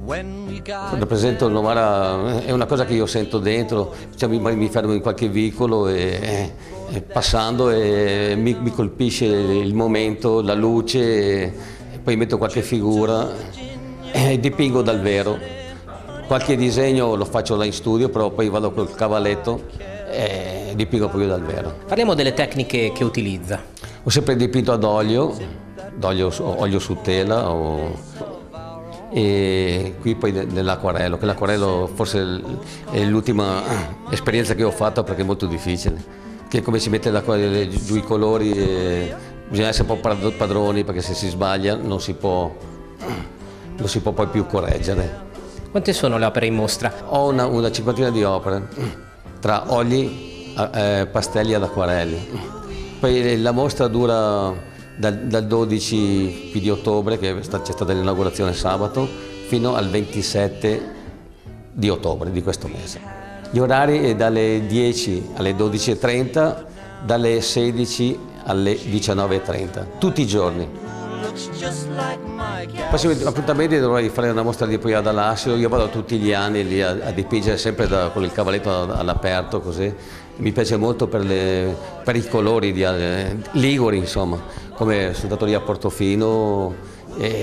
Quando presento il Novara è una cosa che io sento dentro, cioè mi fermo in qualche vicolo e passando e mi colpisce il momento, la luce, e poi metto qualche figura e dipingo dal vero. Qualche disegno lo faccio là in studio, però poi vado col cavalletto e dipingo proprio dal vero. Parliamo delle tecniche che utilizza. Ho sempre dipinto ad olio su tela e qui poi nell'acquarello, che l'acquarello forse è l'ultima esperienza che ho fatto perché è molto difficile, che come si mette giù i colori bisogna essere un po' padroni, perché se si sbaglia non si può poi più correggere. Quante sono le opere in mostra? Ho una cinquantina di opere, tra oli, pastelli ad acquarelli. Poi la mostra dura dal 12 di ottobre, che c'è stata l'inaugurazione sabato, fino al 27 di ottobre di questo mese. Gli orari è dalle 10 alle 12:30, dalle 16 alle 19:30, tutti i giorni. I prossimi appuntamenti dovrei fare una mostra di Pugliese dall'Assio. Io vado tutti gli anni lì a dipingere sempre con il cavalletto all'aperto, così. Mi piace molto per i colori liguri, insomma, come sono andato lì a Portofino,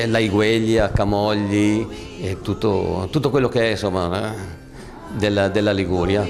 l'Aigueglia, Camogli, e tutto quello che è, insomma, della Liguria.